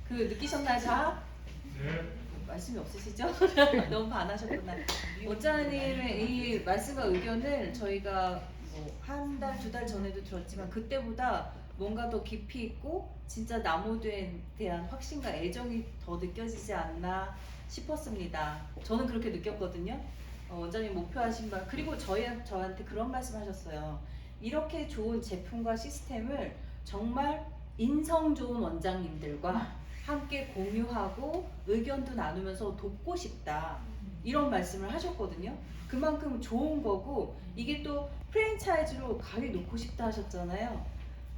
그 느끼셨나요, 자? 네. 말씀이 없으시죠? 너무 반하셨구나. 원장님의 이 말씀과 의견을 저희가 뭐 한 달, 두 달 전에도 들었지만 그때보다 뭔가 더 깊이 있고 진짜 나무에 대한 확신과 애정이 더 느껴지지 않나 싶었습니다. 저는 그렇게 느꼈거든요. 원장님 목표하신 바 그리고 저한테 그런 말씀하셨어요. 이렇게 좋은 제품과 시스템을 정말 인성 좋은 원장님들과 함께 공유하고 의견도 나누면서 돕고 싶다 이런 말씀을 하셨거든요. 그만큼 좋은 거고 이게 또 프랜차이즈로 가게 놓고 싶다 하셨잖아요.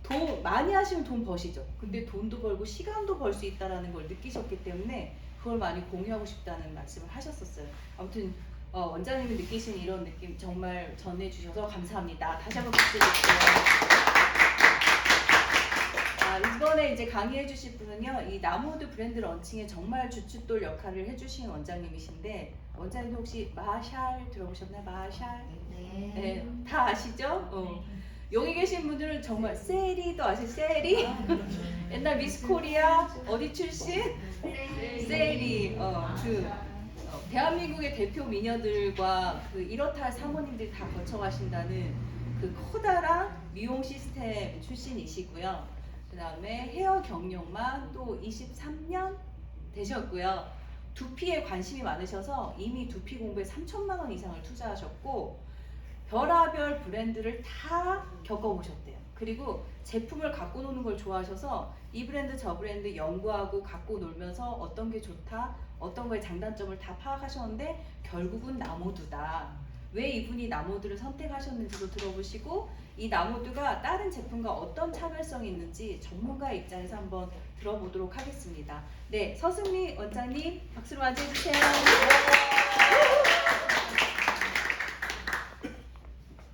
돈 많이 하시면 돈 버시죠. 근데 돈도 벌고 시간도 벌 수 있다는 걸 느끼셨기 때문에 그걸 많이 공유하고 싶다는 말씀을 하셨었어요. 아무튼 원장님이 느끼신 이런 느낌 정말 전해주셔서 감사합니다. 다시 한번 박수 드릴게요. 이번에 이제 강의해 주실 분은요, 이 나무우드 브랜드 런칭에 정말 주춧돌 역할을 해주신 원장님이신데, 원장님 혹시 마샬 들어보셨나요? 마샬? 네. 네, 다 아시죠? 여기 계신 분들은 정말 세리도 아세요? 세리? 옛날 미스 코리아 어디 출신? 세리. 대한민국의 대표 미녀들과 그 이렇다 할 사모님들이 다 거쳐가신다는 그 커다란 미용 시스템 출신이시고요. 그 다음에 헤어 경력만 또 23년 되셨고요. 두피에 관심이 많으셔서 이미 두피 공부에 3천만 원 이상을 투자하셨고 별하별 브랜드를 다 겪어보셨대요. 그리고 제품을 갖고 노는 걸 좋아하셔서 이 브랜드 저 브랜드 연구하고 갖고 놀면서 어떤 게 좋다, 어떤 거의 장단점을 다 파악하셨는데 결국은 나무두다. 왜 이분이 나무두를 선택하셨는지도 들어보시고 이 나무두가 다른 제품과 어떤 차별성이 있는지 전문가의 입장에서 한번 들어보도록 하겠습니다. 네, 서승미 원장님 박수로 맞이해주세요.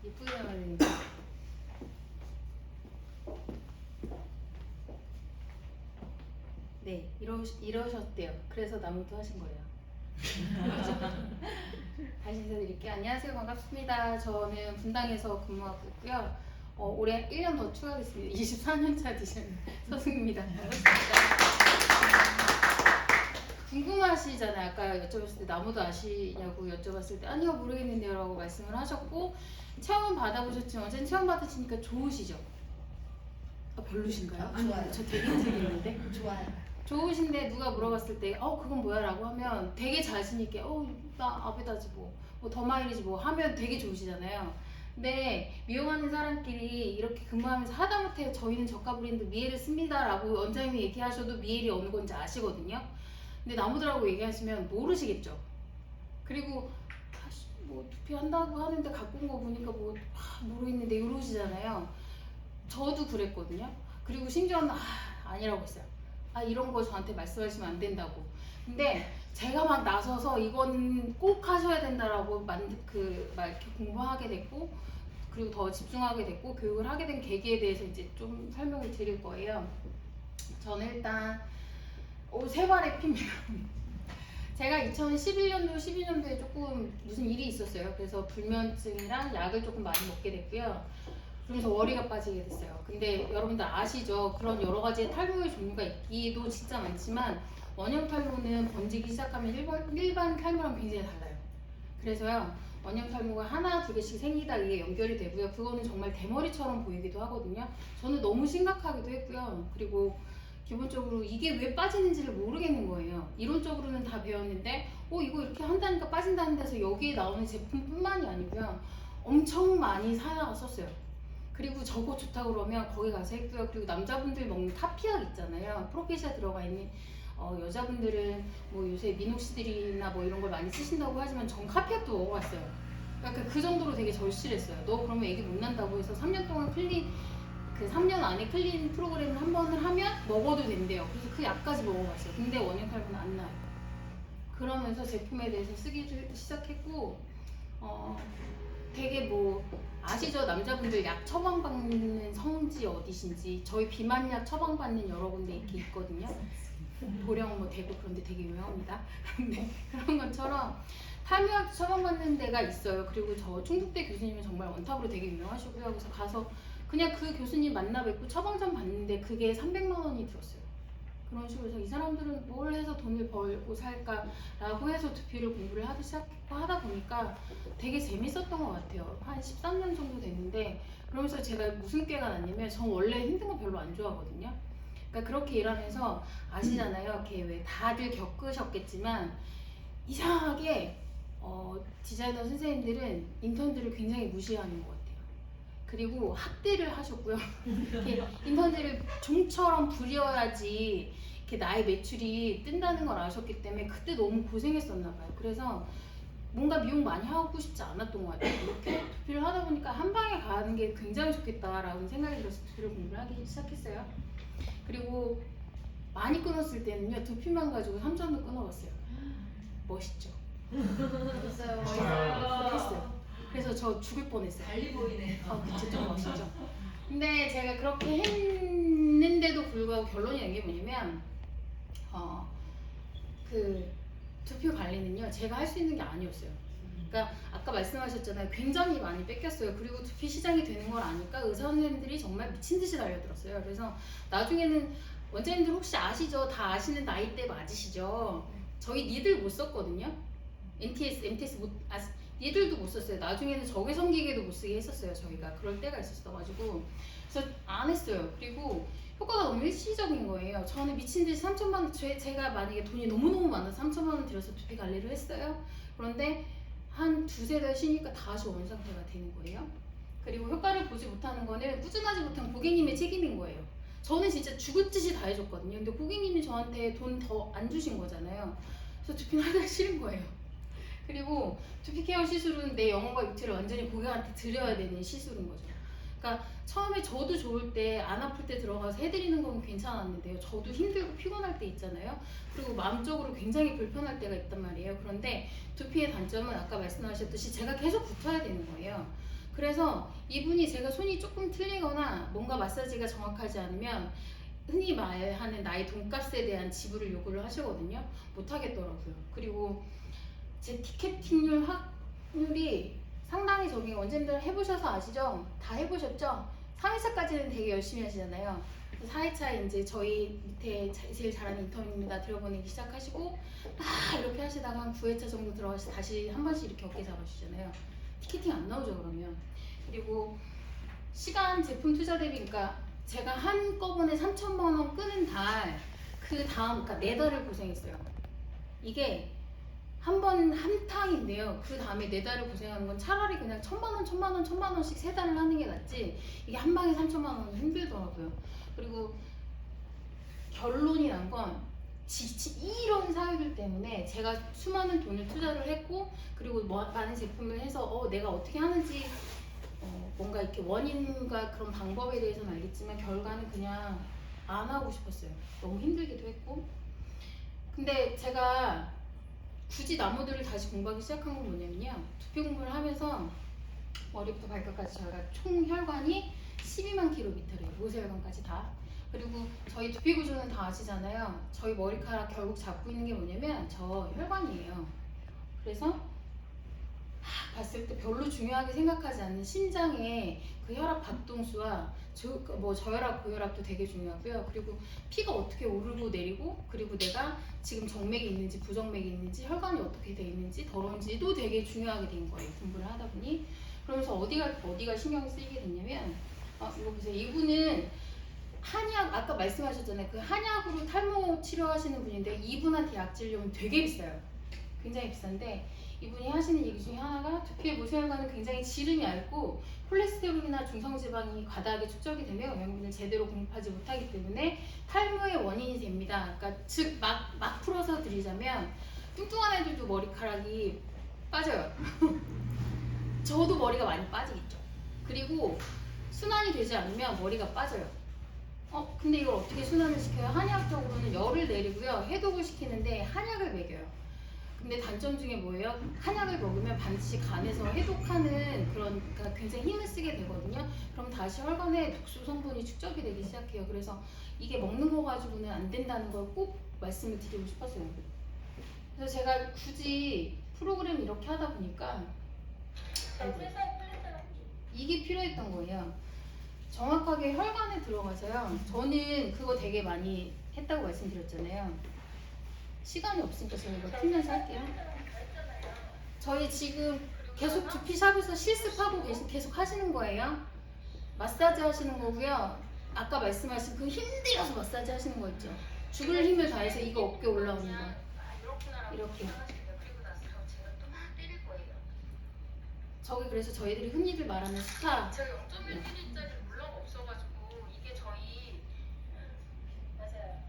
예쁘게 말해. 네, 이러셨대요. 그래서 나무도 하신 거예요. 다시 인사드릴게요. 안녕하세요. 반갑습니다. 저는 분당에서 근무하고 있고요. 올해 1년 더 추가됐습니다. 24년차 되시는 서승입니다. 반갑습니다. 궁금하시잖아요. 아까 여쭤봤을 때 나무도 아시냐고 여쭤봤을 때 아니요 모르겠는데요 라고 말씀을 하셨고 체험 받아보셨지만 완전 체험 받으시니까 좋으시죠? 별로신가요? 좋아요. 저 되게 인색있는데? 좋아요. 좋으신데 누가 물어봤을 때 그건 뭐야? 라고 하면 되게 자신있게 나 아베다지 뭐 더마일이지 뭐 하면 되게 좋으시잖아요. 근데 미용하는 사람끼리 이렇게 근무하면서 하다못해 저희는 저가 브랜드 미엘을 씁니다 라고 원장님이 얘기하셔도 미엘이 어느 건지 아시거든요. 근데 나무들하고 얘기하시면 모르시겠죠. 그리고 뭐 두피 한다고 하는데 갖고 온 거 보니까 모르겠는데 이러시잖아요. 저도 그랬거든요. 그리고 심지어는 아니라고 했어요. 이런 거 저한테 말씀하시면 안 된다고. 근데 제가 막 나서서 이건 꼭 하셔야 된다라고 이렇게 공부하게 됐고, 그리고 더 집중하게 됐고, 교육을 하게 된 계기에 대해서 이제 좀 설명을 드릴 거예요. 저는 일단 세발의 피입니다. 제가 2011년도, 12년도에 조금 무슨 일이 있었어요. 그래서 불면증이랑 약을 조금 많이 먹게 됐고요. 그러면서 머리가 빠지게 됐어요. 근데 여러분들 아시죠? 그런 여러 가지의 탈모의 종류가 있기도 진짜 많지만 원형 탈모는 번지기 시작하면 일반 탈모랑 굉장히 달라요. 그래서요 원형 탈모가 하나 두 개씩 생기다 이게 연결이 되고요. 그거는 정말 대머리처럼 보이기도 하거든요. 저는 너무 심각하기도 했고요. 그리고 기본적으로 이게 왜 빠지는지를 모르겠는 거예요. 이론적으로는 다 배웠는데 이거 이렇게 한다니까 빠진다는 데서 여기에 나오는 제품뿐만이 아니고요. 엄청 많이 사놨었어요. 그리고 저거 좋다고 그러면 거기 가서 했고요. 그리고 남자분들 먹는 타피약 있잖아요. 프로페시아 들어가 있는 여자분들은 뭐 요새 미녹시딜이나 뭐 이런 걸 많이 쓰신다고 하지만 전 카피약도 먹어봤어요. 그러니까 그 정도로 되게 절실했어요. 너 그러면 애기 못 난다고 해서 3년 동안 3년 안에 클린 프로그램을 한 번을 하면 먹어도 된대요. 그래서 그 약까지 먹어봤어요. 근데 원형 탈모는 안 나요. 그러면서 제품에 대해서 쓰기 시작했고 되게 아시죠? 남자분들 약 처방받는 성지 어디신지 저희 비만약 처방받는 여러 군데 이렇게 있거든요. 보령 대구 그런 데 되게 유명합니다. 근데 그런 것처럼 탈모약 처방받는 데가 있어요. 그리고 저 충북대 교수님은 정말 원탑으로 되게 유명하시고요. 그래서 가서 그냥 그 교수님 만나 뵙고 처방 좀 받는데 그게 300만 원이 들었어요. 그런 식으로 해서 이 사람들은 뭘 해서 돈을 벌고 살까라고 해서 두피를 공부를 하기 시작했고 하다 보니까 되게 재밌었던 것 같아요. 한 13년 정도 됐는데 그러면서 제가 무슨 꾀가 났냐면 전 원래 힘든 거 별로 안 좋아하거든요. 그러니까 그렇게 일하면서 아시잖아요. 이렇게 왜 다들 겪으셨겠지만 이상하게 디자이너 선생님들은 인턴들을 굉장히 무시하는 것 같아요. 그리고 학대를 하셨고요. 이렇게 인턴들을 종처럼 부려야지 이렇게 나의 매출이 뜬다는 걸 아셨기 때문에 그때 너무 고생했었나 봐요. 그래서 뭔가 미용 많이 하고 싶지 않았던 것 같아요. 이렇게 두피를 하다 보니까 한 방에 가는 게 굉장히 좋겠다라는 생각이 들어서 두피를 공부를 하기 시작했어요. 그리고 많이 끊었을 때는요, 두피만 가지고 3천도 끊어봤어요. 멋있죠? 멋있어요. 했어요. 그래서 저 죽을 뻔했어요. 달리 보이네요. 그쵸, 좀 멋있죠. 근데 제가 그렇게 했는데도 불구하고 결론이 난 게 뭐냐면, 그 두피 관리는요, 제가 할 수 있는 게 아니었어요. 그러니까 아까 말씀하셨잖아요. 굉장히 많이 뺏겼어요. 그리고 두피 시장이 되는 걸 아니까 의사 선생님들이 정말 미친 듯이 달려들었어요. 그래서 나중에는 원장님들 혹시 아시죠? 다 아시는 나이대 맞으시죠? 저희 니들 못 썼거든요. MTS 못, 니들도 못 썼어요. 나중에는 적외선기계도 못 쓰게 했었어요. 저희가 그럴 때가 있었어가지고 그래서 안 했어요. 그리고 효과가 너무 일시적인 거예요. 저는 미친 듯이 3천만 원, 제가 만약에 돈이 너무너무 많아서 3천만 원 들여서 두피 관리를 했어요. 그런데 한 두세 달 쉬니까 다시 원 상태가 되는 거예요. 그리고 효과를 보지 못하는 거는 꾸준하지 못한 고객님의 책임인 거예요. 저는 진짜 죽을 듯이 다 해줬거든요. 근데 고객님이 저한테 돈 더 안 주신 거잖아요. 그래서 두피는 하기가 싫은 거예요. 그리고 두피 케어 시술은 내 영혼과 육체를 완전히 고객한테 드려야 되는 시술인 거죠. 그러니까 처음에 저도 좋을 때 안 아플 때 들어가서 해드리는 건 괜찮았는데요. 저도 힘들고 피곤할 때 있잖아요. 그리고 마음적으로 굉장히 불편할 때가 있단 말이에요. 그런데 두피의 단점은 아까 말씀하셨듯이 제가 계속 붙어야 되는 거예요. 그래서 이분이 제가 손이 조금 틀리거나 뭔가 마사지가 정확하지 않으면 흔히 말하는 나의 돈값에 대한 지불을 요구를 하시거든요. 못 하겠더라고요. 그리고 제 티켓팅률 확률이 상당히 저기 원장님들 해보셔서 아시죠? 다 해보셨죠? 3회차까지는 되게 열심히 하시잖아요. 4회차 이제 저희 밑에 제일 잘하는 인턴입니다. 들여보내기 시작하시고 막 이렇게 하시다가 한 9회차 정도 들어가서 다시 한 번씩 이렇게 어깨 잡아주시잖아요. 티켓팅 안 나오죠 그러면. 그리고 시간 제품 투자 대비 그러니까 제가 한꺼번에 3천만 원 끄는 달 그 다음 그러니까 4달을 고생했어요. 이게 한 번 한 탕인데요. 그 다음에 4달을 고생하는 건 차라리 그냥 1,000만 원씩 3달을 하는 게 낫지 이게 한 방에 3천만 원은 힘들더라고요. 그리고 결론이 난 건 이런 사유들 때문에 제가 수많은 돈을 투자를 했고 그리고 많은 제품을 해서 내가 어떻게 하는지 뭔가 이렇게 원인과 그런 방법에 대해서는 알겠지만 결과는 그냥 안 하고 싶었어요. 너무 힘들기도 했고. 근데 제가 굳이 나무들을 다시 공부하기 시작한 건 뭐냐면요. 두피 공부를 하면서 머리부터 발끝까지 저희가 총 혈관이 12만 킬로미터래요. 모세혈관까지 다. 그리고 저희 두피 구조는 다 아시잖아요. 저희 머리카락 결국 잡고 있는 게 뭐냐면 저 혈관이에요. 그래서 봤을 때 별로 중요하게 생각하지 않는 심장의 그 혈압 박동수와 저혈압, 고혈압도 되게 중요하고요. 그리고 피가 어떻게 오르고 내리고 그리고 내가 지금 정맥이 있는지 부정맥이 있는지 혈관이 어떻게 돼 있는지 더러운지도 되게 중요하게 된 거예요. 공부를 하다 보니. 그러면서 어디가 신경이 쓰이게 됐냐면 이거 보세요. 이분은 한약 아까 말씀하셨잖아요. 그 한약으로 탈모 치료하시는 분인데 이분한테 약 지르려면 되게 비싸요. 굉장히 비싼데 이분이 하시는 얘기 중에 하나가 두피의 모세혈관은 굉장히 지름이 얇고 콜레스테롤이나 중성지방이 과다하게 축적이 되며 영양분을 제대로 공급하지 못하기 때문에 탈모의 원인이 됩니다. 그러니까 즉 막 풀어서 드리자면 뚱뚱한 애들도 머리카락이 빠져요. 저도 머리가 많이 빠지겠죠. 그리고 순환이 되지 않으면 머리가 빠져요. 근데 이걸 어떻게 순환을 시켜요? 한의학적으로는 열을 내리고요. 해독을 시키는데 한약을 먹여요. 근데 단점 중에 뭐예요? 한약을 먹으면 반드시 간에서 해독하는 그러니까 굉장히 힘을 쓰게 되거든요. 그럼 다시 혈관에 독소 성분이 축적이 되기 시작해요. 그래서 이게 먹는 거 가지고는 안 된다는 걸 꼭 말씀을 드리고 싶었어요. 그래서 제가 굳이 프로그램 이렇게 하다 보니까 이게 필요했던 거예요. 정확하게 혈관에 들어가서요. 저는 그거 되게 많이 했다고 말씀드렸잖아요. 시간이 없으니까 제가 이거 틀면서 할게요. 저희 지금 계속 두피샵에서 실습하고 계속 하시는 거예요. 마사지 하시는 거고요. 아까 말씀하신 그 힘들어서 마사지 하시는 거 있죠. 죽을 힘을 다해서 이거 어깨 올라오는 거. 이렇게. 저기 그래서 저희들이 흔히들 말하는 스파. 저희 0.1mm짜리 물렁 없어가지고 이게 저희 맞아요.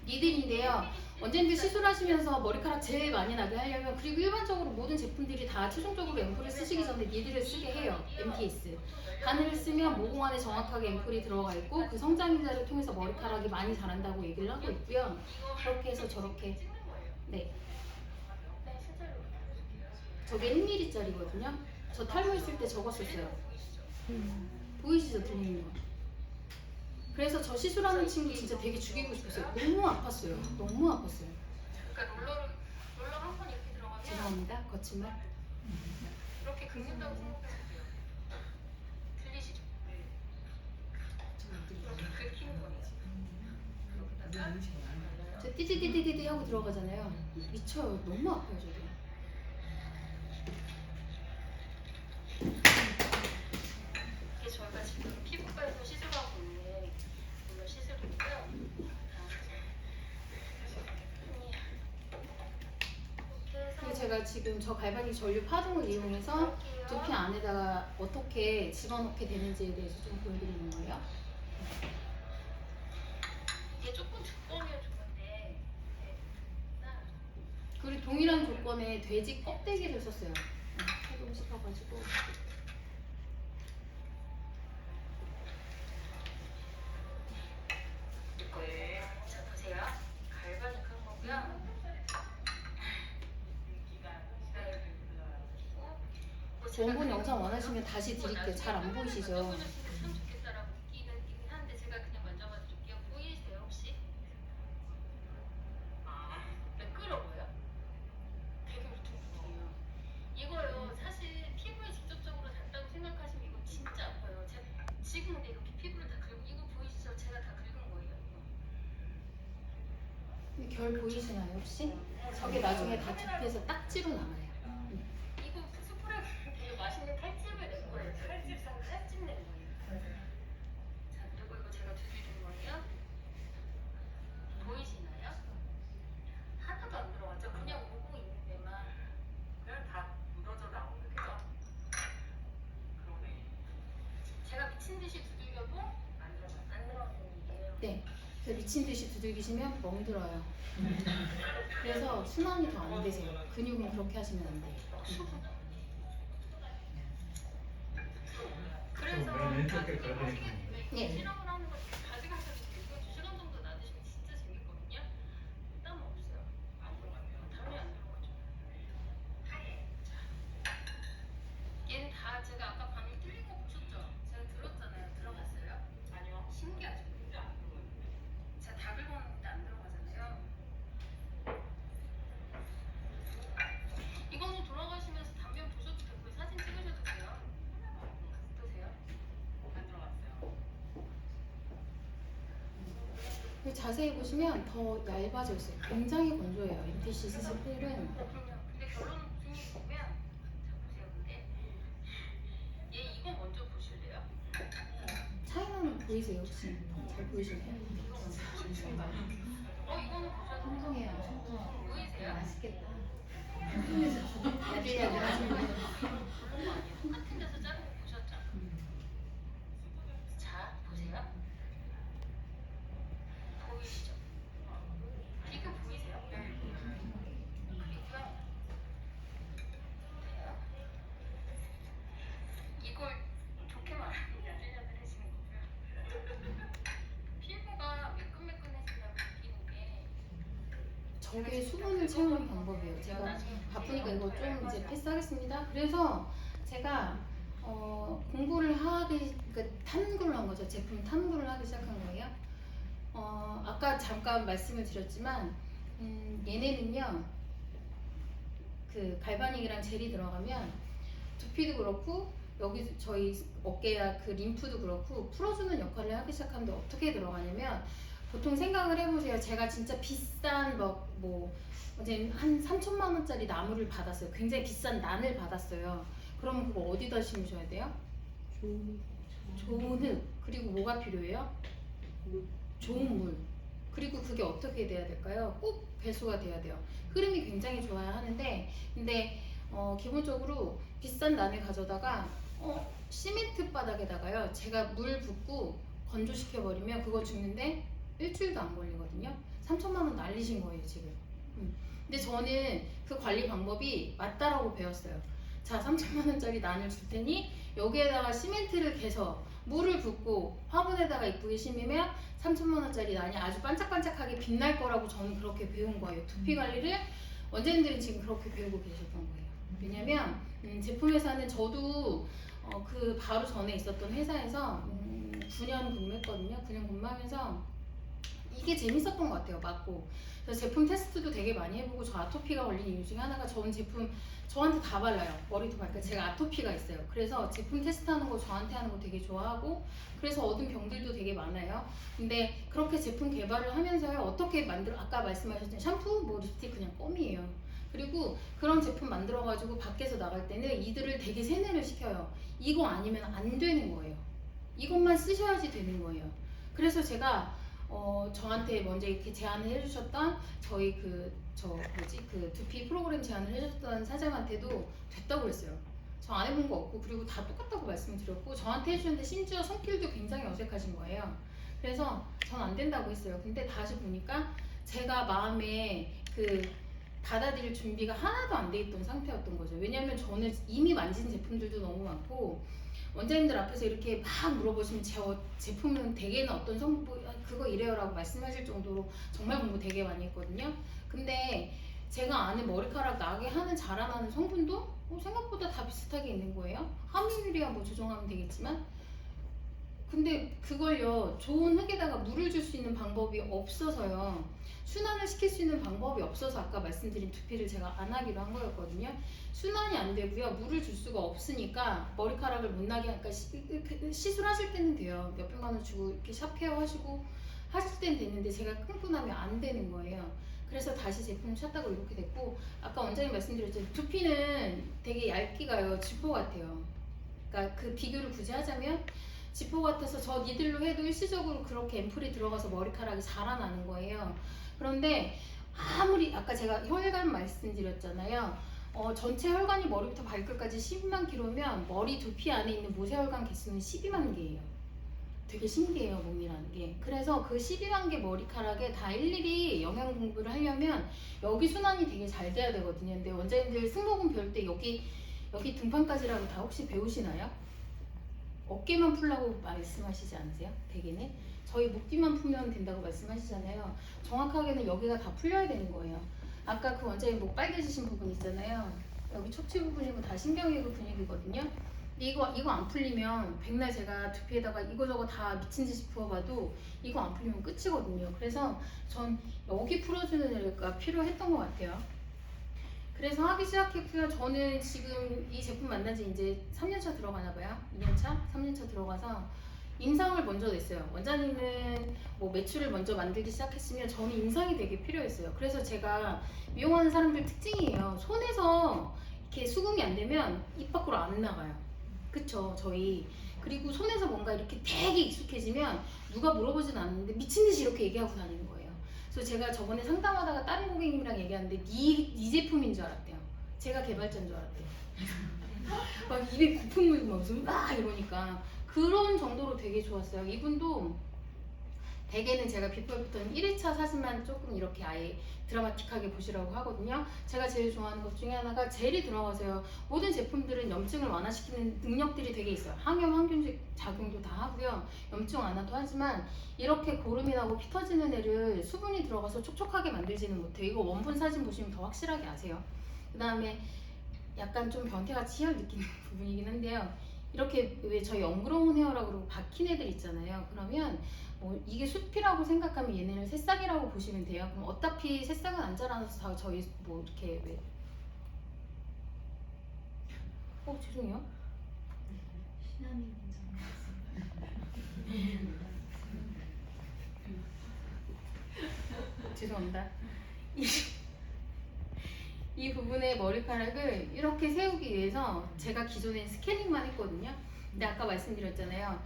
니들인데요. 언젠지 시술하시면서 머리카락 제일 많이 나게 하려면, 그리고 일반적으로 모든 제품들이 다 최종적으로 앰플을 쓰시기 전에 니들을 쓰게 해요. MPS. 바늘을 쓰면 모공 안에 정확하게 앰플이 들어가 있고 그 성장인자를 통해서 머리카락이 많이 자란다고 얘기를 하고 있고요. 그렇게 해서 저렇게. 네. 저게 1mm짜리거든요. 저 탈모 있을 때 저거 썼어요. 보이시죠? 들리는 거. 그래서 저 시술하는 친구 진짜 되게 죽이고 싶었어요. 너무 아팠어요. 너무 아팠어요. 그러니까 롤러 한 번 이렇게 들어가면 죄송합니다. 거짓말. 이렇게 긁는다고 생각해보세요. 들리시죠? 이렇게 긁히는 거예요. 그러다가 저 띠디디디디 하고 들어가잖아요. 미쳐요. 너무 아파요, 저도. 이게 저희가 지금 피부과에서 시술하고 있는 롤러 시술이고요. 그리고 제가 지금 저 갈바닉 전류 파동을 이용해서 두피 안에다가 어떻게 집어넣게 되는지에 대해서 좀 보여드리는 거예요. 이게 조금 두꺼우면 좋은데 그리고 동일한 조건에 돼지 껍데기를 썼어요. 해동시켜가지고. 자 보세요. 갈바닉 한 거고요. 원본 영상 원하시면 다시 드릴게요. 잘 안 보이시죠? 참 좋겠다라고 느끼긴 하는데 제가 그냥 만져봐 드릴게요. 보이세요 혹시? 매끄러워요? 되게 울퉁불퉁해요. 이거요 사실 피부에 직접적으로 닿다고 생각하시면 이거 진짜 아파요. 제가 지금 근데 이렇게 피부를 다 긁고 이거 보이시죠? 제가 다 긁은 거예요. 근데 결 보이시나요 혹시? 저게 나중에 다 두피에서 딱지로 남아요. 이거 스프레이 되게 맛있는 칼집을 낸 거예요. 칼집 낸 거예요. 자 그리고 이거 제가 두드리는 거예요. 보이시나요? 하나도 안 들어갔죠? 그냥 모공 있는 데만 그냥 다 묻어져 나오는 거죠? 그러네. 제가 미친 듯이 두들겨도 안 들어가는 얘기예요. 네. 그래서 미친 듯이 두들기시면 멍들어요. 그래서 순환이 더 안 되세요. 근육은 그렇게 하시면 안 돼요. 그래서 왼쪽에 걸려 있는 예. 실험을 하는 걸 가져가셔도 되고 2시간 정도 놔두시면 진짜 재밌거든요. 땀 없어요. 당연히 안 들어가죠. 얘는 다 제가 아까 방금 뚫린 거 보셨죠? 제가 들었잖아요. 들어갔어요? 아니요. 신기하죠? 제가 다 긁어놨는데 안 들어가잖아요. 이거는 돌아가시면서 단면 보셔도 되고 사진 찍으셔도 돼요. 어떠세요? 안 들어갔어요. 그리고 자세히 보시면 더 얇아져 있어요. 굉장히 건조해요. MPC 스프레이는. 그럼요. 근데 결론은 무슨 얘기냐면 자 보세요. 근데 얘 이거 먼저 보실래요? 차이나는 보이세요 혹시? 잘 보이시나요? 이거는 보셔도 풍성해요. 보이세요? 맛있겠다. 야들야들하시는 똑같은 데서 자른 거 보셨죠? 자 보세요. 보이시죠? 이거 보이세요? 그리고요. 이걸 좋게 말하면 야들야들해지는 거고요. 피부가 매끈매끈해진다고 느끼는 게 저게 수분을 채우는 방법이에요. 제가 바쁘니까 이거 좀 이제 패스하겠습니다. 그래서 제가 공부를 하기, 그러니까 탐구를 한 거죠. 제품 탐구를 하기 시작한 거예요. 아까 잠깐 말씀을 드렸지만 얘네는요, 그 갈바닉이랑 젤이 들어가면 두피도 그렇고 여기 저희 어깨야 그 림프도 그렇고 풀어주는 역할을 하기 시작하는데 어떻게 들어가냐면 보통 생각을 해보세요. 제가 진짜 비싼 뭐 어제 한 3천만 원짜리 나무를 받았어요. 굉장히 비싼 난을 받았어요. 그럼 그거 어디다 심으셔야 돼요? 좋은 흙. 그리고 뭐가 필요해요? 좋은 물. 그리고 그게 어떻게 돼야 될까요? 꼭 배수가 돼야 돼요. 흐름이 굉장히 좋아야 하는데, 근데 기본적으로 비싼 난을 가져다가 시멘트 바닥에다가요, 제가 물 붓고 건조시켜 버리면 그거 죽는데 일주일도 안 걸리거든요. 3천만 원 날리신 거예요 지금. 근데 저는 그 관리 방법이 맞다라고 배웠어요. 자, 3천만 원짜리 난을 줄 테니 여기에다가 시멘트를 개서 물을 붓고 화분에다가 이쁘게 심으면 3천만 원짜리 난이 아주 반짝반짝하게 빛날 거라고 저는 그렇게 배운 거예요. 두피 관리를 원장님들은 지금 그렇게 배우고 계셨던 거예요. 왜냐면 제품 회사는 저도 그 바로 전에 있었던 회사에서 9년 근무했거든요. 9년 근무하면서 이게 재밌었던 것 같아요. 맞고. 그래서 제품 테스트도 되게 많이 해보고, 저 아토피가 걸린 이유 중에 하나가 전 제품 저한테 다 발라요. 머리도 발까. 제가 아토피가 있어요. 그래서 제품 테스트하는 거 저한테 하는 거 되게 좋아하고, 그래서 얻은 병들도 되게 많아요. 근데 그렇게 제품 개발을 하면서요, 어떻게 만들어, 아까 말씀하셨던 샴푸, 뭐 립스틱 그냥 껌이에요. 그리고 그런 제품 만들어가지고 밖에서 나갈 때는 이들을 되게 세뇌를 시켜요. 이거 아니면 안 되는 거예요. 이것만 쓰셔야지 되는 거예요. 그래서 제가 저한테 먼저 이렇게 제안을 해주셨던 저희 그 두피 프로그램 제안을 해주셨던 사장한테도 됐다고 그랬어요. 저 안 해본 거 없고, 그리고 다 똑같다고 말씀을 드렸고, 저한테 해주셨는데 심지어 손길도 굉장히 어색하신 거예요. 그래서 전 안 된다고 했어요. 근데 다시 보니까 제가 마음에 받아들일 준비가 하나도 안 돼 있던 상태였던 거죠. 왜냐면 저는 이미 만진 제품들도 너무 많고, 원장님들 앞에서 이렇게 막 물어보시면 제 제품은 대개는 어떤 성분 그거 이래요라고 말씀하실 정도로 정말 공부 되게 많이 했거든요. 근데 제가 아는 머리카락 나게 하는 자라나는 성분도 생각보다 다 비슷하게 있는 거예요. 함유율이야 뭐 조정하면 되겠지만, 근데 그걸요, 좋은 흙에다가 물을 줄 수 있는 방법이 없어서요, 순환을 시킬 수 있는 방법이 없어서 아까 말씀드린 두피를 제가 안 하기로 한 거였거든요. 순환이 안 되고요, 물을 줄 수가 없으니까 머리카락을 못 나게 하니까 시술하실 때는 돼요. 몇백만 원 주고 이렇게 샵케어 하시고 하실 때는 됐는데, 제가 끊고 나면 안 되는 거예요. 그래서 다시 제품을 찾다가 이렇게 됐고, 아까 원장님 말씀드렸죠, 두피는 되게 얇기가요 지퍼 같아요. 그러니까 그 비교를 굳이 하자면 지퍼 같아서 저 니들로 해도 일시적으로 그렇게 앰플이 들어가서 머리카락이 자라나는 거예요. 그런데 아무리 아까 제가 혈관 말씀드렸잖아요. 전체 혈관이 머리부터 발끝까지 12만 킬로면 머리 두피 안에 있는 모세혈관 개수는 12만 개예요. 되게 신기해요, 몸이라는 게. 그래서 그 12만 개 머리카락에 다 일일이 영양 공부를 하려면 여기 순환이 되게 잘 돼야 되거든요. 근데 원장님들 승모근 배울 때 여기 등판까지라고 다 혹시 배우시나요? 어깨만 풀라고 말씀하시지 않으세요? 대개는 저희 목 뒤만 풀면 된다고 말씀하시잖아요. 정확하게는 여기가 다 풀려야 되는 거예요. 아까 그 원장님 목 빨개지신 부분 있잖아요. 여기 척추 부분이고 다 신경이고 근육이거든요. 근데 이거 안 풀리면 백날 제가 두피에다가 이거저거 다 미친 듯이 부어봐도 이거 안 풀리면 끝이거든요. 그래서 전 여기 풀어주는 애가 필요했던 것 같아요. 그래서 하기 시작했고요. 저는 지금 이 제품 만난 지 이제 3년차 들어가나 봐요. 2년차? 3년차 들어가서 임상을 먼저 냈어요. 원장님은 뭐 매출을 먼저 만들기 시작했으면 저는 임상이 되게 필요했어요. 그래서 제가 미용하는 사람들 특징이에요. 손에서 이렇게 수긍이 안 되면 입 밖으로 안 나가요. 그쵸, 저희. 그리고 손에서 뭔가 이렇게 되게 익숙해지면 누가 물어보진 않는데 미친 듯이 이렇게 얘기하고 다니는 거예요. 그래서 제가 저번에 상담하다가 다른 고객님이랑 얘기하는데 네 제품인 줄 알았대요. 제가 개발자인 줄 알았대요. 막 입에 거품 물고 막 무슨 막 이러니까 그런 정도로 되게 좋았어요. 이분도 대개는 제가 비포 애프터는 1회차 사진만 조금 이렇게 아예 드라마틱하게 보시라고 하거든요. 제가 제일 좋아하는 것 중에 하나가 젤이 들어가서요. 모든 제품들은 염증을 완화시키는 능력들이 되게 있어요. 항염, 항균적 작용도 다 하고요. 염증 완화도 하지만 이렇게 고름이 나고 피 터지는 애를 수분이 들어가서 촉촉하게 만들지는 못해요. 이거 원본 사진 보시면 더 확실하게 아세요. 그 다음에 약간 좀 변태같이 희열 느끼는 부분이긴 한데요. 이렇게 왜 저희 엉그러운 헤어라고 그러고 박힌 애들 있잖아요. 그러면 뭐 이게 숲이라고 생각하면 얘네는 새싹이라고 보시면 돼요. 그럼 어차피 새싹은 안 자라나서 다 저희 뭐 이렇게 왜 죄송해요. 신하님 죄송합니다. 이 부분의 머리카락을 이렇게 세우기 위해서 제가 기존에 스캐닝만 했거든요. 근데 아까 말씀드렸잖아요.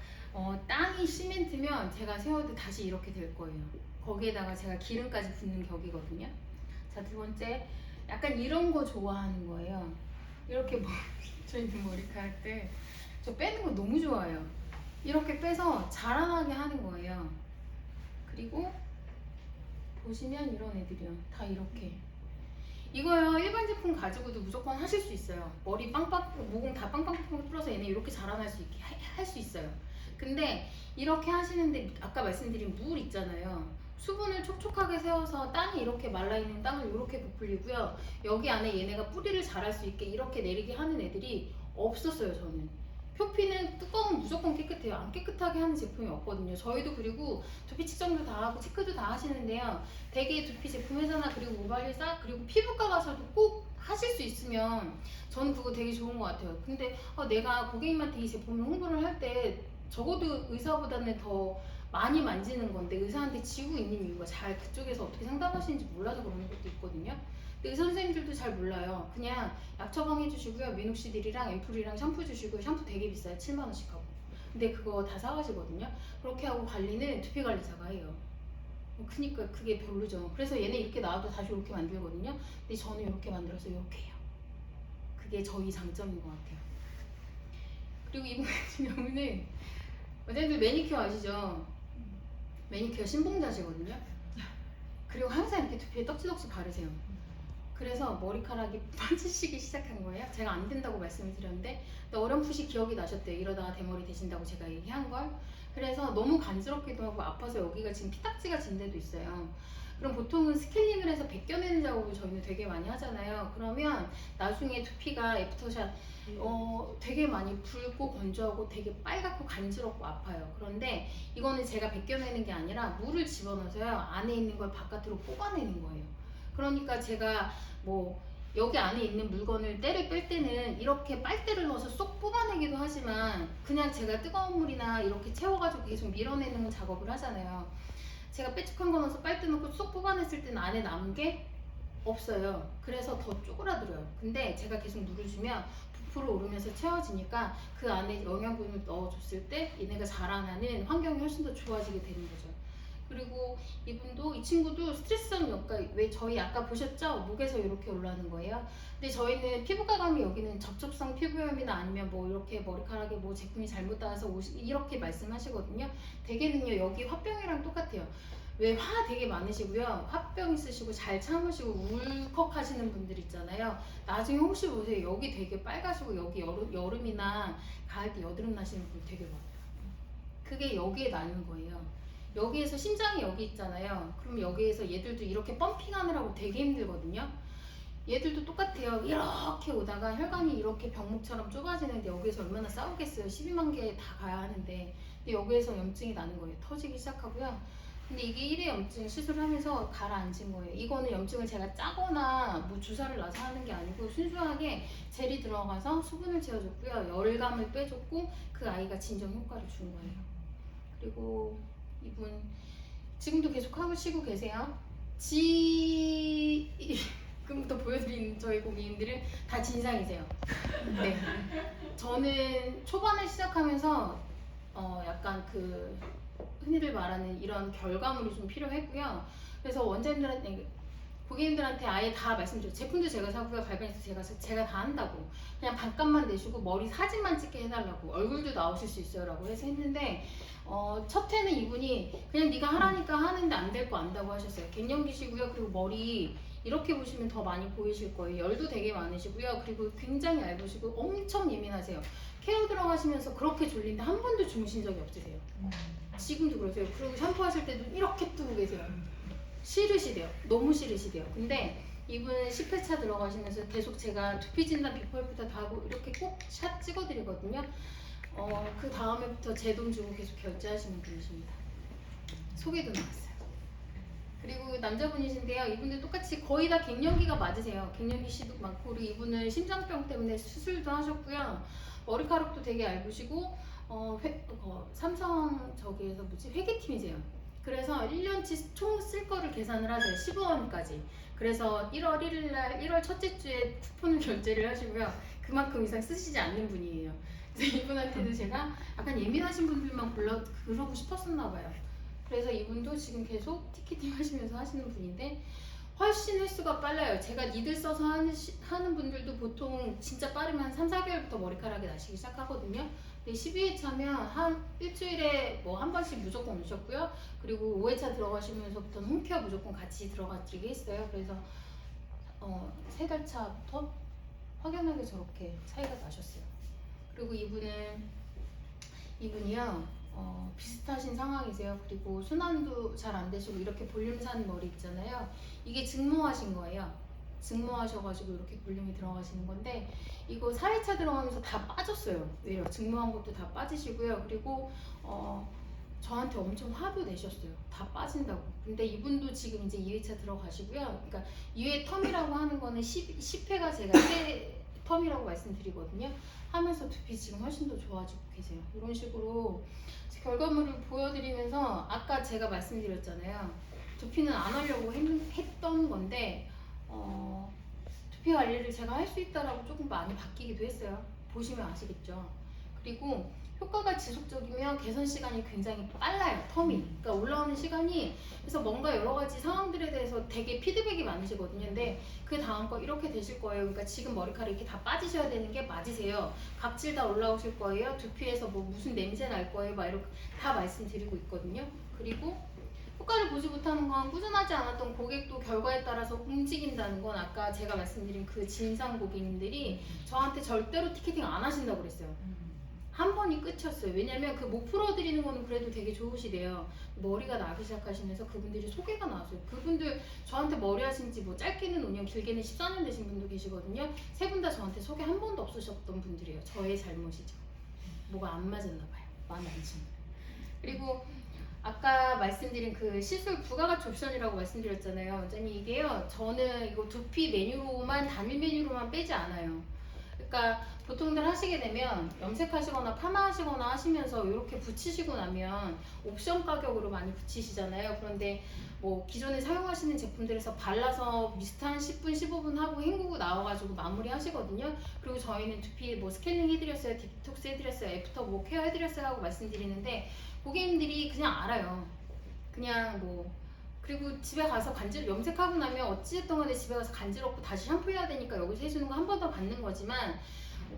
땅이 시멘트면 제가 세워도 다시 이렇게 될 거예요. 거기에다가 제가 기름까지 붓는 격이거든요. 자, 두 번째, 약간 이런 거 좋아하는 거예요. 이렇게 저희는 머리카락들 저 빼는 거 너무 좋아해요. 이렇게 빼서 자라나게 하는 거예요. 그리고 보시면 이런 애들이요. 다 이렇게. 이거요, 일반 제품 가지고도 무조건 하실 수 있어요. 머리 빵빵, 모공 다 빵빵빵 뚫어서 얘네 이렇게 자라날 수 있게 할 수 있어요. 근데 이렇게 하시는데 아까 말씀드린 물 있잖아요. 수분을 촉촉하게 세워서 땅이 이렇게 말라있는 땅을 이렇게 부풀리고요. 여기 안에 얘네가 뿌리를 자랄 수 있게 이렇게 내리게 하는 애들이 없었어요, 저는. 표피는 뚜껑은 무조건 깨끗해요. 안 깨끗하게 하는 제품이 없거든요. 저희도 그리고 두피 측정도 다 하고 체크도 다 하시는데요. 되게 두피 제품 회사나 그리고 모발회사 그리고 피부과 가서도 꼭 하실 수 있으면 저는 그거 되게 좋은 것 같아요. 근데 내가 고객님한테 이 제품을 홍보를 할 때 적어도 의사보다는 더 많이 만지는 건데 의사한테 지고 있는 이유가 잘 그쪽에서 어떻게 상담하시는지 몰라서 그런 것도 있거든요. 근데 의사 선생님들도 잘 몰라요. 그냥 약 처방해 주시고요. 미녹시딜이랑 앰플이랑 샴푸 주시고요. 샴푸 되게 비싸요. 7만원씩 하고. 근데 그거 다 사가시거든요. 그렇게 하고 관리는 두피 관리사가 해요. 그니까 그게 별로죠. 그래서 얘네 이렇게 나와도 다시 이렇게 만들거든요. 근데 저는 이렇게 만들어서 이렇게 해요. 그게 저희 장점인 것 같아요. 그리고 이분 같은 경우는 원장님들 매니큐어 아시죠? 매니큐어 신봉자시거든요. 그리고 항상 이렇게 두피에 떡지덕지 바르세요. 그래서 머리카락이 빠지시기 시작한 거예요. 제가 안 된다고 말씀을 드렸는데 어렴풋이 기억이 나셨대요. 이러다가 대머리 되신다고 제가 얘기한 걸. 그래서 너무 간지럽기도 하고 아파서 여기가 지금 피딱지가 진 데도 있어요. 그럼 보통은 스케일링을 해서 벗겨내는 작업을 저희는 되게 많이 하잖아요. 그러면 나중에 두피가 애프터샷 되게 많이 붉고 건조하고 되게 빨갛고 간지럽고 아파요. 그런데 이거는 제가 벗겨내는 게 아니라 물을 집어넣어서요. 안에 있는 걸 바깥으로 뽑아내는 거예요. 그러니까 제가 여기 안에 있는 물건을 때를 뺄 때는 이렇게 빨대를 넣어서 쏙 뽑아내기도 하지만 그냥 제가 뜨거운 물이나 이렇게 채워가지고 계속 밀어내는 작업을 하잖아요. 제가 빼쭉한 거 넣어서 빨대 넣고 쏙 뽑아냈을 때는 안에 남은 게 없어요. 그래서 더 쪼그라들어요. 근데 제가 계속 누르주면 부풀어 오르면서 채워지니까 그 안에 영양분을 넣어줬을 때 얘네가 자라나는 환경이 훨씬 더 좋아지게 되는 거죠. 그리고 이 친구도 스트레스성 역가, 왜 저희 아까 보셨죠? 목에서 이렇게 올라오는 거예요. 근데 저희는 피부과 가면 여기는 접촉성 피부염이나 아니면 이렇게 머리카락에 제품이 잘못 닿아서 이렇게 말씀하시거든요. 대개는요 여기 화병이랑 똑같아요. 왜 화 되게 많으시고요. 화병 있으시고 잘 참으시고 울컥 하시는 분들 있잖아요. 나중에 혹시 보세요. 여기 되게 빨가시고 여기 여름이나 가을 때 여드름 나시는 분 되게 많아요. 그게 여기에 나는 거예요. 여기에서 심장이 여기 있잖아요. 그럼 여기에서 얘들도 이렇게 펌핑하느라고 되게 힘들거든요. 얘들도 똑같아요. 이렇게 오다가 혈관이 이렇게 병목처럼 좁아지는데 여기에서 얼마나 싸우겠어요. 12만 개 다 가야 하는데. 근데 여기에서 염증이 나는 거예요. 터지기 시작하고요. 근데 이게 1회 염증 시술을 하면서 가라앉은 거예요. 이거는 염증을 제가 짜거나 주사를 놔서 하는 게 아니고 순수하게 젤이 들어가서 수분을 채워줬고요. 열감을 빼줬고 그 아이가 진정 효과를 준 거예요. 그리고 이분 지금도 계속 하시고 계세요. 지금부터 보여드린 저희 고객님들은 다 진상이세요. 네. 저는 초반에 시작하면서 약간 흔히들 말하는 이런 결과물이 좀 필요했고요. 그래서 고객님들한테 아예 다 말씀드려요. 제품도 제가 사고요. 발견해서 제가 다 한다고. 그냥 반값만 내시고 머리 사진만 찍게 해달라고. 얼굴도 나오실 수 있어요 라고 해서 했는데 첫 해는 이분이 그냥 네가 하라니까 하는데 안 될 거 안다고 하셨어요. 갱년기시고요. 그리고 머리 이렇게 보시면 더 많이 보이실 거예요. 열도 되게 많으시고요. 그리고 굉장히 얇으시고 엄청 예민하세요. 케어 들어가시면서 그렇게 졸린데 한 번도 주무신 적이 없으세요. 지금도 그러세요. 그리고 샴푸하실 때도 이렇게 뜨고 계세요. 싫으시대요. 너무 싫으시대요. 근데 이분은 10회차 들어가시면서 계속 제가 두피 진단 비포 애프터 다 하고 이렇게 꼭 샷 찍어드리거든요. 그 다음에부터 제 돈 주고 계속 결제하시는 분이십니다. 소개도 나왔어요. 그리고 남자분이신데요. 이분들 똑같이 거의 다 갱년기가 맞으세요. 갱년기 씨도 많고, 그리고 이분은 심장병 때문에 수술도 하셨고요. 머리카락도 되게 얇으시고 삼성 회계팀이세요. 그래서 1년치 총 쓸 거를 계산을 하세요. 15원까지. 그래서 1월 1일 날 1월 첫째 주에 쿠폰을 결제를 하시고요. 그만큼 이상 쓰시지 않는 분이에요. 그래서 이분한테도 제가 약간 예민하신 분들만 그러고 싶었었나 봐요. 그래서 이분도 지금 계속 티켓팅 하시면서 하시는 분인데 훨씬 횟수가 빨라요. 제가 니들 써서 하는 분들도 보통 진짜 빠르면 한 3, 4개월부터 머리카락이 나시기 시작하거든요. 근데 12회차면 한 일주일에 뭐 한 번씩 무조건 오셨고요. 그리고 5회차 들어가시면서부터는 홈케어 무조건 같이 들어가드리게 했어요. 그래서 3달 차부터 확연하게 저렇게 차이가 나셨어요. 그리고 이분이요. 비슷하신 상황이세요. 그리고 순환도 잘 안 되시고 이렇게 볼륨 산 머리 있잖아요. 이게 증모하신 거예요. 증모하셔가지고 이렇게 볼륨이 들어가시는 건데 이거 4회차 들어가면서 다 빠졌어요. 왜요? 증모한 것도 다 빠지시고요. 그리고 저한테 엄청 화도 내셨어요. 다 빠진다고. 근데 이분도 지금 이제 2회차 들어가시고요. 그러니까 2회 텀이라고 하는 거는 10회가 제가 새 텀이라고 말씀드리거든요. 하면서 두피 지금 훨씬 더 좋아지고 계세요. 이런 식으로 결과물을 보여드리면서 아까 제가 말씀드렸잖아요. 두피는 안 하려고 했던 건데 두피 관리를 제가 할 수 있다라고 조금 많이 바뀌기도 했어요. 보시면 아시겠죠. 그리고 효과가 지속적이면 개선 시간이 굉장히 빨라요. 텀이. 그러니까 올라오는 시간이 그래서 뭔가 여러 가지 상황들에 대해서 되게 피드백이 많으시거든요. 근데 그 다음 거 이렇게 되실 거예요. 그러니까 지금 머리카락 이렇게 다 빠지셔야 되는 게 맞으세요. 각질 다 올라오실 거예요. 두피에서 뭐 무슨 냄새 날 거예요. 막 이렇게 다 말씀드리고 있거든요. 그리고 효과를 보지 못하는 건 꾸준하지 않았던 고객도 결과에 따라서 움직인다는 건 아까 제가 말씀드린 그 진상 고객님들이 저한테 절대로 티켓팅 안 하신다고 그랬어요. 한 번이 끝이었어요. 왜냐면 그 못 풀어드리는 거는 그래도 되게 좋으시대요. 머리가 나기 시작하시면서 그분들이 소개가 나왔어요. 그분들 저한테 머리 하신 지 뭐 짧게는 5년, 길게는 14년 되신 분도 계시거든요. 세 분 다 저한테 소개 한 번도 없으셨던 분들이에요. 저의 잘못이죠. 뭐가 안 맞았나 봐요. 마음에 안 드는. 그리고 아까 말씀드린 그 시술 부가가치 옵션이라고 말씀드렸잖아요. 원장님 이게요. 저는 이거 두피 메뉴로만 단일 메뉴로만 빼지 않아요. 그러니까 보통들 하시게 되면 염색하시거나 파마하시거나 하시면서 이렇게 붙이시고 나면 옵션 가격으로 많이 붙이시잖아요. 그런데 뭐 기존에 사용하시는 제품들에서 발라서 미스트 한 10분, 15분 하고 헹구고 나와가지고 마무리 하시거든요. 그리고 저희는 두피 뭐 스케일링 해드렸어요, 디톡스 해드렸어요, 애프터 뭐 케어 해드렸어요 하고 말씀드리는데 고객님들이 그냥 알아요. 그냥 뭐 그리고 집에 가서 염색하고 나면 어찌됐든 간에 집에 가서 간지럽고 다시 샴푸해야 되니까 여기서 해주는 거 한 번 더 받는 거지만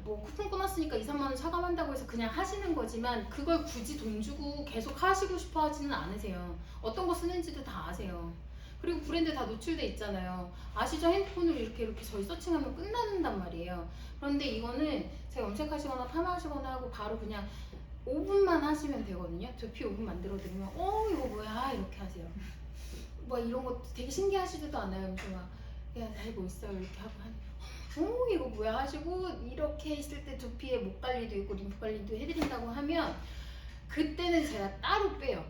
뭐 쿠폰 끊었으니까 2, 3만 원 차감한다고 해서 그냥 하시는 거지만 그걸 굳이 돈 주고 계속 하시고 싶어 하지는 않으세요. 어떤 거 쓰는지도 다 아세요. 그리고 브랜드 다 노출돼 있잖아요. 아시죠? 핸드폰으로 이렇게 저희 서칭하면 끝난단 말이에요. 그런데 이거는 제가 염색하시거나 파마하시거나 하고 바로 그냥 5분만 하시면 되거든요. 두피 5분 만들어 드리면 이거 뭐야 이렇게 하세요. 뭐 이런 거 되게 신기하시지도 않아요. 그래서 막 야, 잘 뭐 있어요 이렇게 하고 이거 뭐야 하시고 이렇게 있을 때 두피에 목 관리도 있고 림프 관리도 해드린다고 하면 그때는 제가 따로 빼요.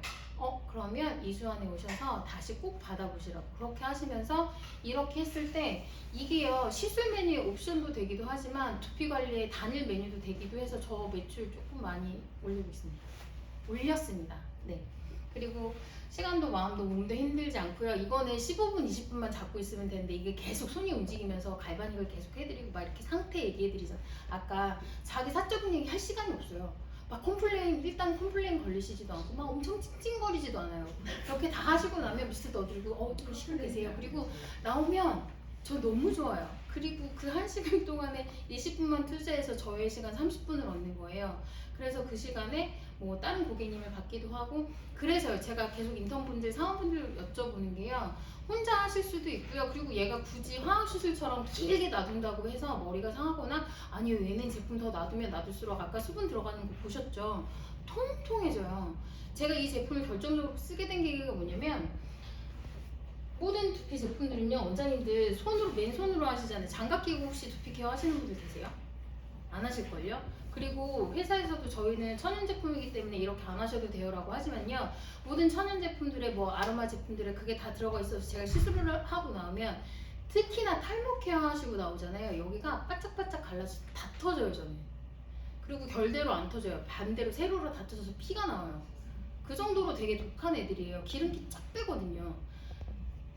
그러면 2주 안에 오셔서 다시 꼭 받아보시라고 그렇게 하시면서 이렇게 했을 때 이게요 시술 메뉴 옵션도 되기도 하지만 두피 관리의 단일 메뉴도 되기도 해서 저 매출 조금 많이 올리고 있습니다. 올렸습니다. 네. 그리고 시간도 마음도 몸도 힘들지 않고요. 이거는 15분, 20분만 잡고 있으면 되는데 이게 계속 손이 움직이면서 갈바닉을 계속 해드리고 막 이렇게 상태 얘기해드리잖아. 아까 자기 사적인 얘기 할 시간이 없어요. 막 일단 콤플레인 걸리시지도 않고 막 엄청 찡찡거리지도 않아요. 그렇게 다 하시고 나면 미스트 넣어드리고 좀 시간 되세요. 그리고 나오면 저 너무 좋아요. 그리고 그 1시간 동안에 20분만 투자해서 저의 시간 30분을 얻는 거예요. 그래서 그 시간에 뭐 다른 고객님을 받기도 하고 그래서요. 제가 계속 인턴분들, 사원분들 여쭤보는 게요. 혼자 하실 수도 있고요. 그리고 얘가 굳이 화학수술처럼 길게 놔둔다고 해서 머리가 상하거나 아니요 얘는 제품 더 놔두면 놔둘수록 아까 수분 들어가는 거 보셨죠? 통통해져요. 제가 이 제품을 결정적으로 쓰게 된 계기가 뭐냐면 모든 두피 제품들은요 원장님들 맨손으로 하시잖아요. 장갑 끼고 혹시 두피 케어 하시는 분들 계세요? 안 하실걸요? 그리고 회사에서도 저희는 천연 제품이기 때문에 이렇게 안 하셔도 돼요 라고 하지만요 모든 천연 제품들의 뭐 아로마 제품들에 그게 다 들어가 있어서 제가 시술을 하고 나오면 특히나 탈모 케어 하시고 나오잖아요. 여기가 바짝바짝 갈라서 다 터져요 저는. 그리고 결대로 안 터져요. 반대로 세로로 다 터져서 피가 나와요. 그 정도로 되게 독한 애들이에요. 기름기 쫙 빼거든요.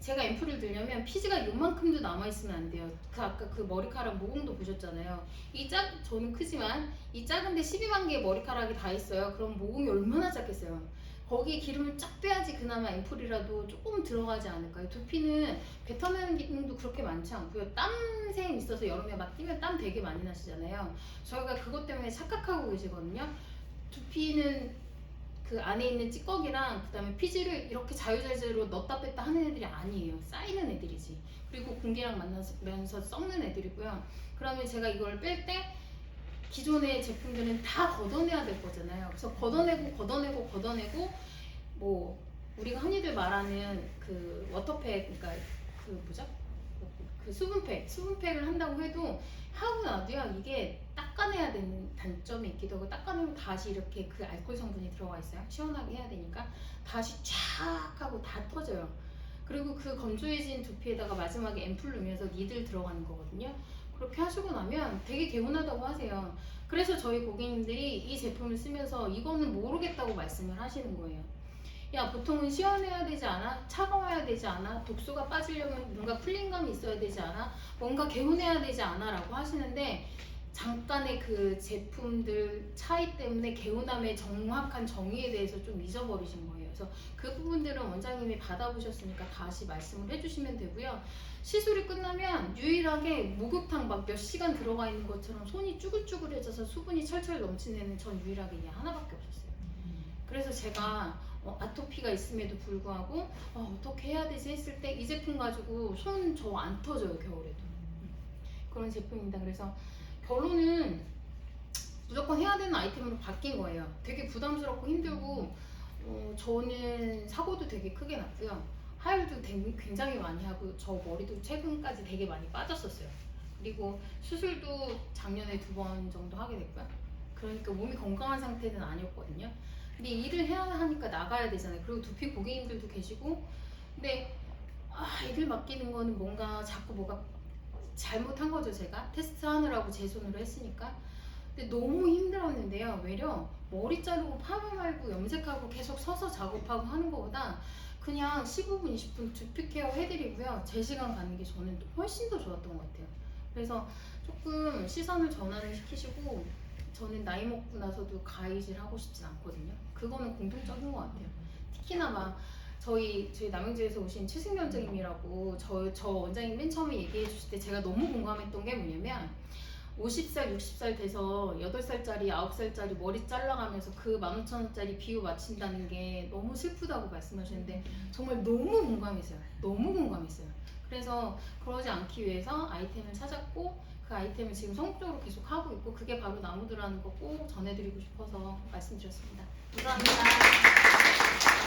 제가 앰플을 들려면 피지가 요만큼도 남아있으면 안 돼요. 그 아까 그 머리카락 모공도 보셨잖아요. 저는 크지만 이 작은데 12만 개의 머리카락이 다 있어요. 그럼 모공이 얼마나 작겠어요. 거기에 기름을 쫙 빼야지 그나마 앰플이라도 조금 들어가지 않을까요? 두피는 뱉어내는 기능도 그렇게 많지 않고요. 땀샘 있어서 여름에 막 뛰면 땀 되게 많이 나시잖아요. 저희가 그것 때문에 착각하고 계시거든요. 두피는 그 안에 있는 찌꺼기랑 그다음에 피지를 이렇게 자유자재로 넣었다 뺐다 하는 애들이 아니에요. 쌓이는 애들이지. 그리고 공기랑 만나면서 썩는 애들이고요. 그러면 제가 이걸 뺄 때 기존의 제품들은 다 걷어내야 될 거잖아요. 그래서 걷어내고 뭐 우리가 흔히들 말하는 그 워터팩, 그러니까 그 뭐죠? 그 수분팩을 한다고 해도 하고 나도요, 이게 닦아내야 되는 단점이 있기도 하고, 닦아내면 다시 이렇게 그 알코올 성분이 들어가 있어요. 시원하게 해야 되니까 다시 쫙 하고 다 터져요. 그리고 그 건조해진 두피에다가 마지막에 앰플 넣으면서 니들 들어가는 거거든요. 그렇게 하시고 나면 되게 개운하다고 하세요. 그래서 저희 고객님들이 이 제품을 쓰면서 이거는 모르겠다고 말씀을 하시는 거예요. 야, 보통은 시원해야 되지 않아? 차가워야 되지 않아? 독소가 빠지려면 뭔가 쿨링감이 있어야 되지 않아? 뭔가 개운해야 되지 않아? 라고 하시는데, 잠깐의 그 제품들 차이 때문에 개운함의 정확한 정의에 대해서 좀 잊어버리신 거예요. 그래서 그 부분들은 원장님이 받아보셨으니까 다시 말씀을 해주시면 되고요. 시술이 끝나면 유일하게 목욕탕 막 몇 시간 들어가 있는 것처럼 손이 쭈글쭈글해져서 수분이 철철 넘치는 애는 전 유일하게 얘 하나밖에 없었어요. 그래서 제가 아토피가 있음에도 불구하고 어떻게 해야 되지 했을 때 이 제품 가지고 손 저 안 터져요, 겨울에도. 그런 제품입니다. 그래서 결론은 무조건 해야 되는 아이템으로 바뀐 거예요. 되게 부담스럽고 힘들고, 저는 사고도 되게 크게 났고요. 하혈도 굉장히 많이 하고, 저 머리도 최근까지 되게 많이 빠졌었어요. 그리고 수술도 작년에 2번 정도 하게 됐고요. 그러니까 몸이 건강한 상태는 아니었거든요. 근데 일을 해야 하니까 나가야 되잖아요. 그리고 두피 고객님들도 계시고, 근데 일을 맡기는 거는 뭔가 자꾸 뭐가 잘못한 거죠. 제가 테스트 하느라고 제 손으로 했으니까. 근데 너무 힘들었는데요. 외려 머리 자르고 파마 말고 염색하고 계속 서서 작업하고 하는 것보다 그냥 15분 20분 두피 케어 해드리고요, 제 시간 가는 게 저는 훨씬 더 좋았던 것 같아요. 그래서 조금 시선을 전환을 시키시고, 저는 나이 먹고 나서도 가위질 하고 싶진 않거든요. 그거는 공통적인 것 같아요. 특히나 막 저희 남양주에서 오신 최승기 원장님이라고 저 원장님 맨 처음에 얘기해 주실 때 제가 너무 공감했던 게 뭐냐면, 50살, 60살 돼서 8살짜리, 9살짜리 머리 잘라가면서 그 15,000원짜리 비유 맞춘다는 게 너무 슬프다고 말씀하셨는데 정말 너무 공감했어요. 너무 공감했어요. 그래서 그러지 않기 위해서 아이템을 찾았고, 그 아이템을 지금 성공적으로 계속 하고 있고, 그게 바로 나무드라는 거 꼭 전해드리고 싶어서 말씀드렸습니다. 감사합니다.